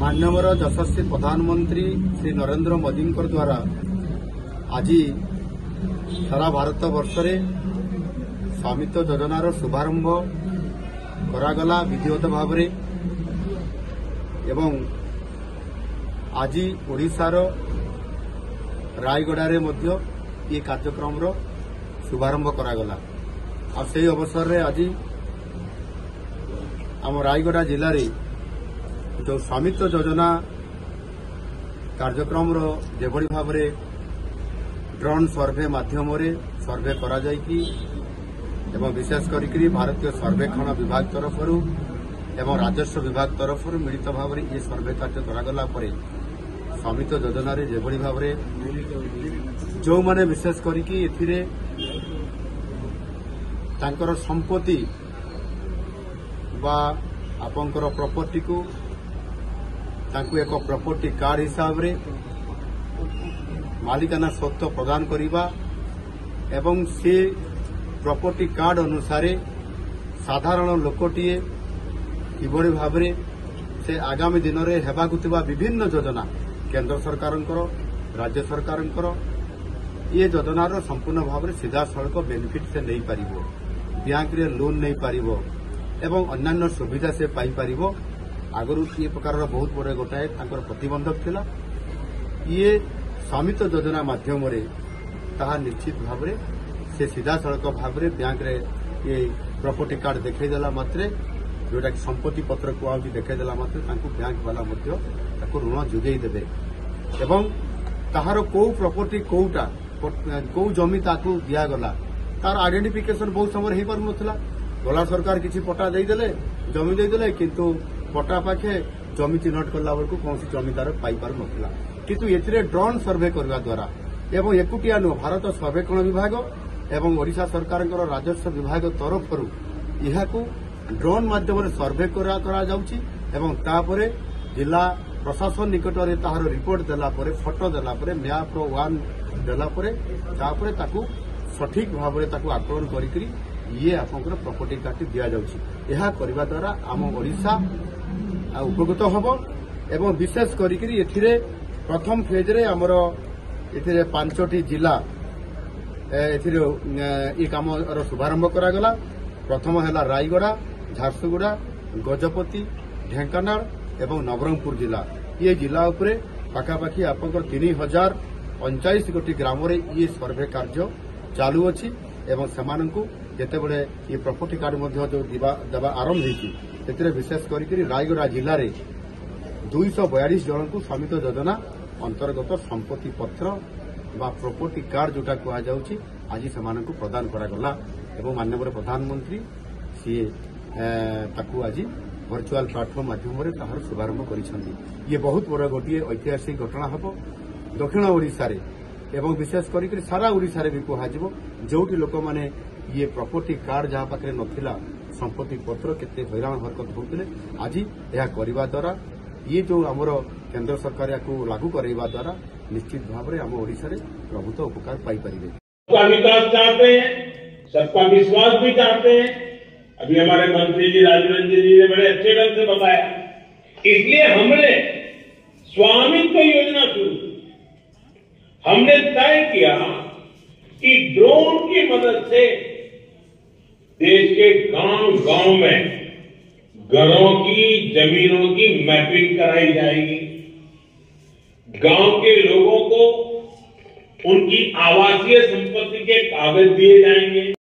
माननीय यशस्वी प्रधानमंत्री श्री नरेंद्र मोदी द्वारा आज सारा भारत वर्ष रे स्वामित्व योजनार शुभारंभ करागला विधिवत भाव में एवं आज ओडिशार रायगड़ा रे मध्य ये कार्यक्रम शुभारंभ करागला। आ से अवसर रे आज आम रायगड़ा जिले में जो स्वामित्व योजना कार्यक्रम जेभली भाव में ड्रोन सर्वे माध्यम सर्वे करा जायकी एवं विशेष करी भारतीय सर्वेक्षण विभाग तरफ एवं राजस्व विभाग तरफ मिलित भाव में ये सर्वे कार्य करागला परे स्वामित्व योजना रे जेभली भाव में जो माने विशेष करी एथिरे तांकर संपत्ति बा आपंकर प्रॉपर्टी को तांकु एक प्रॉपर्टी कार्ड हिसाब रे मालिकाना स्वत्व प्रदान करिबा एवं से प्रॉपर्टी कार्ड अनुसार साधारण लोकटीए किभली भाव में से आगामी दिन में हेबाकु थिबा विभिन्न योजना केंद्र सरकार राज्य सरकार ये योजनार संपूर्ण भाव में सीधा सड़क बेनिफिट से नहीं पारिबो, बैंक रे लोन नहीं पारिबो एवं अन्यान्य सुविधा से पाई पारिबो। आगरू ये प्रकार बहुत बड़े गोटाए प्रतिबंधक थिला। ये स्वामित्व योजना माध्यम ताहा निश्चित भाव में से सीधा सड़क भाव में बैंक रे ये प्रॉपर्टी कार्ड देखदेला मात्रे जोटा कि संपत्ति पत्र कहूँ देखदेला मात्रे बैंक वाला ऋण जोगई देवे एवं ताहार कौ प्रॉपर्टी कौटा कौ जमी ताकू दिगला तार आइडेंटिफिकेशन बहुत समय हो पार नाला। गला सरकार किसी पट्टा देदेले जमी देदेले किंतु पट्टा पाखे जमी चिन्हट कला बेलू कौन जमीदार पाई पार नाला। किंतु एथिरे ड्रोन सर्वे करने द्वारा एवं एकुटिया नुह भारत सर्वेक्षण विभाग एवं ओडिशा सरकार राजस्व विभाग तरफ यह ड्रोन माध्यम सर्वे करा जाउछि एवं तापरे जिला प्रशासन निकट में तार रिपोर्ट देला परे फोटो देला परे मैप वन देला परे तापरे ताकू सठिक भाव में आकलन करी ये आपंकर प्रॉपर्टी कार्ड दिया जाउछि। यह करबा द्वारा आम ओडिशा उपकृत हब एवं विशेष करी एथिरे प्रथम फेज रे हमर एथिरे 5टी जिला ये काम शुभारंभ करागला। प्रथम है रायगड़ा, झारसुगुड़ा, गजपति, ढेंकानाल एवं नवरंगपुर जिला। ये जिला उपरे पाखापाखि आपंकर 3049 गोटी ग्राम रे ये सर्वे कार्य चालू अछि एवं सेमानंकु जेतेबेले ये प्रॉपर्टी कार्ड मध्य जो देवा आरंभ होइछि सेतिरे विशेष करी रायगड़ा जिले में 242 जन को स्वामित्व योजना अंतर्गत संपत्ति पत्र बा प्रॉपर्टी कार्ड जोटा कह जाउछि आज सेमानंकु प्रदान करागला एवं माननीय प्रधानमंत्री सी ताकू आज वर्चुआल प्लाटफर्म माध्यम ताहार शुभारंभ करिसेंती। ये बहुत बड़ गोटे ऐतिहासिक घटना हम दक्षिण ओडिशा रे एवं विशेष करी सारा ओडिशा रे भी कहुजिवो जोटी लोक माने ये प्रॉपर्टी कार्ड जहाँ पाखे नथिला संपत्ति पत्र केते हैरान हरकत होउतिले आज यह करबा द्वारा ये जो आमर केंद्र सरकार या लागू करवा द्वारा निश्चित भाव में आम ओडिशा रे प्रभुत्व उपकार पाई परिबे। सबका विकास चाहते हैं, सबका विश्वास भी चाहते हैं। अभी हमारे मंत्री जी राजरंजन जी ने बड़े अच्छे ढंग से बताया। इसलिए हमने स्वामित्व योजना शुरू की। हमने तय किया कि ड्रोन की मदद से देश के गांव-गांव में घरों की जमीनों की मैपिंग कराई जाएगी। गांव के लोगों को उनकी आवासीय संपत्ति के कागज दिए जाएंगे।